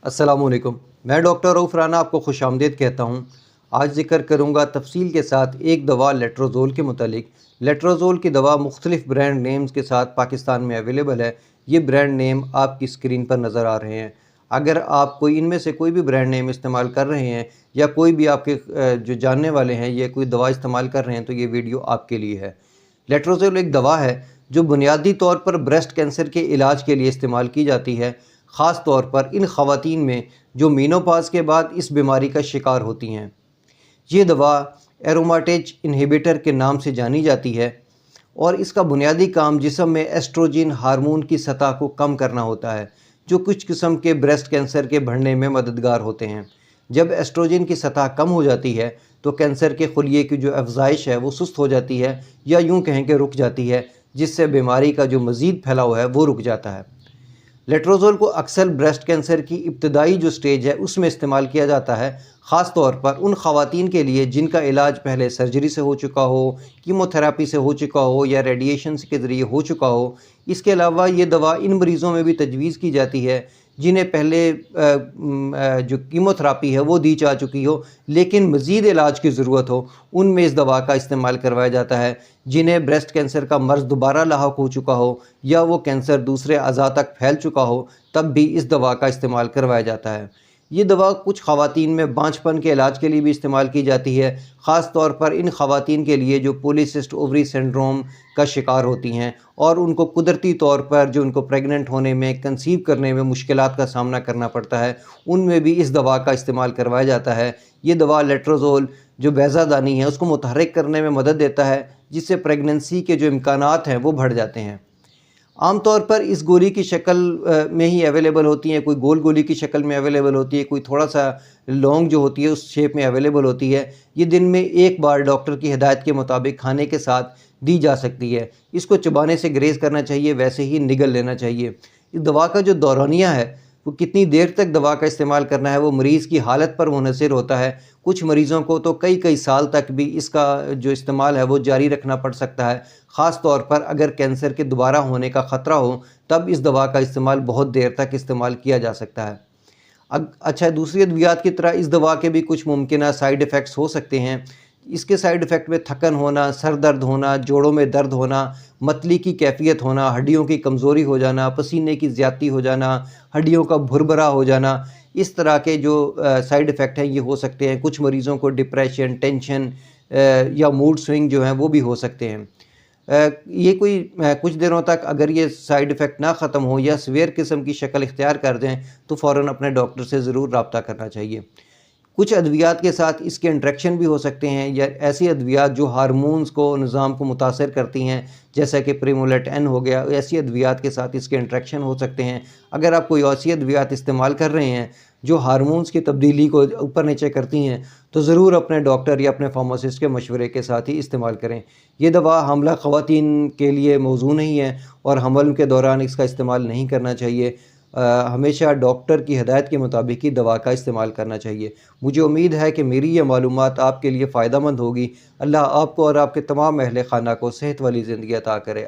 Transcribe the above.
अस्सलाम वालेकुम। मैं डॉक्टर रऊफ़ राना आपको खुश आमदीद कहता हूँ। आज ज़िक्र करूँगा तफसील के साथ एक दवा लेट्रोज़ोल के मुतालिक। लेट्रोज़ोल की दवा मुख्तलिफ़ ब्रांड नेम्स के साथ पाकिस्तान में अवेलेबल है। ये ब्रांड नेम आपकी स्क्रीन पर नज़र आ रहे हैं। अगर आप कोई इनमें से कोई भी ब्रांड नेम इस्तेमाल कर रहे हैं या कोई भी आपके जो जानने वाले हैं ये कोई दवा इस्तेमाल कर रहे हैं तो ये वीडियो आपके लिए है। लेट्रोज़ोल एक दवा है जो बुनियादी तौर पर ब्रेस्ट कैंसर के इलाज के लिए इस्तेमाल की जाती है, ख़ास तौर पर इन ख़वातीन में जो मेनोपॉज़ के बाद इस बीमारी का शिकार होती हैं। ये दवा एरोमाटेज इन्हिबिटर के नाम से जानी जाती है और इसका बुनियादी काम जिस्म में एस्ट्रोजन हार्मोन की सतह को कम करना होता है, जो कुछ किस्म के ब्रेस्ट कैंसर के बढ़ने में मददगार होते हैं। जब एस्ट्रोजन की सतह कम हो जाती है तो कैंसर के खुलिये की जो अफजाइश है वो सुस्त हो जाती है या यूँ कहें कि रुक जाती है, जिससे बीमारी का जो मज़ीद फैलाव है वो रुक जाता है। लेट्रोज़ोल को अक्सर ब्रेस्ट कैंसर की इब्तदाई जो स्टेज है उसमें इस्तेमाल किया जाता है, ख़ास तौर पर उन ख़वातीन के लिए जिनका इलाज पहले सर्जरी से हो चुका हो, कीमोथेरेपी से हो चुका हो या रेडिएशन के ज़रिए हो चुका हो। इसके अलावा ये दवा इन मरीज़ों में भी तजवीज़ की जाती है जिन्हें पहले जो कीमोथेरेपी है वो दी जा चुकी हो लेकिन मज़ीद इलाज की ज़रूरत हो, उनमें इस दवा का इस्तेमाल करवाया जाता है। जिन्हें ब्रेस्ट कैंसर का मर्ज़ दोबारा लाहक हो चुका हो या वो कैंसर दूसरे अज़ा तक फैल चुका हो, तब भी इस दवा का इस्तेमाल करवाया जाता है। ये दवा कुछ ख़वातीन में बांझपन के इलाज के लिए भी इस्तेमाल की जाती है, ख़ास तौर पर इन ख़वातीन के लिए जो पॉलीसिस्ट ओवरी सिंड्रोम का शिकार होती हैं और उनको कुदरती तौर पर जो उनको प्रेग्नेंट होने में, कंसीव करने में मुश्किलात का सामना करना पड़ता है, उनमें भी इस दवा का इस्तेमाल करवाया जाता है। ये दवा लेट्रोज़ोल जो बैज़ादानी है उसको मुतहर्रिक करने में मदद देता है, जिससे प्रेगनेंसी के जो इम्कानात हैं वो बढ़ जाते हैं। आम तौर पर इस गोली की शक्ल में ही अवेलेबल होती हैं, कोई गोल गोली की शक्ल में अवेलेबल होती है, कोई थोड़ा सा लॉन्ग जो होती है उस शेप में अवेलेबल होती है। ये दिन में एक बार डॉक्टर की हिदायत के मुताबिक खाने के साथ दी जा सकती है। इसको चबाने से ग्रेज़ करना चाहिए, वैसे ही निगल लेना चाहिए। इस दवा का जो दौरानिया है वो कितनी देर तक दवा का इस्तेमाल करना है वो मरीज़ की हालत पर मुनहसर होता है। कुछ मरीज़ों को तो कई कई साल तक भी इसका जो इस्तेमाल है वो जारी रखना पड़ सकता है, ख़ास तौर पर अगर कैंसर के दोबारा होने का ख़तरा हो, तब इस दवा का इस्तेमाल बहुत देर तक इस्तेमाल किया जा सकता है। अच्छा, दूसरी अद्वियात की तरह इस दवा के भी कुछ मुमकिन साइड इफ़ेक्ट्स हो सकते हैं। इसके साइड इफ़ेक्ट में थकन होना, सर दर्द होना, जोड़ों में दर्द होना, मतली की कैफियत होना, हड्डियों की कमज़ोरी हो जाना, पसीने की ज़्यादती हो जाना, हड्डियों का भुरभुरा हो जाना, इस तरह के जो साइड इफ़ेक्ट हैं ये हो सकते हैं। कुछ मरीज़ों को डिप्रेशन, टेंशन या मूड स्विंग जो हैं वो भी हो सकते हैं। ये कोई कुछ दिनों तक अगर ये साइड इफ़ेक्ट ना ख़त्म हो या सीवियर किस्म की शक्ल इख्तियार कर दें तो फ़ौरन अपने डॉक्टर से ज़रूर रब्ता करना चाहिए। कुछ अद्वियात के साथ इसके इंटरेक्शन भी हो सकते हैं या ऐसी अद्वियात जो हार्मोन्स को, निज़ाम को मुतासर करती हैं, जैसा कि प्रीमोलेट एन हो गया, ऐसी अद्वियात के साथ इसके इंटरेक्शन हो सकते हैं। अगर आप कोई ऐसी अद्वियात इस्तेमाल कर रहे हैं जो हार्मोन्स की तब्दीली को ऊपर नीचे करती हैं तो ज़रूर अपने डॉक्टर या अपने फार्मासिस्ट के मशवरे के साथ ही इस्तेमाल करें। ये दवा हमला ख़वातीन के लिए मौजू नहीं है और हमल के दौरान इसका इस्तेमाल नहीं करना चाहिए। हमेशा डॉक्टर की हिदायत के मुताबिक ही दवा का इस्तेमाल करना चाहिए। मुझे उम्मीद है कि मेरी ये मालूमात आपके लिए फ़ायदेमंद होगी। अल्लाह आपको और आपके तमाम अहले ख़ाना को सेहत वाली ज़िंदगी अता करे।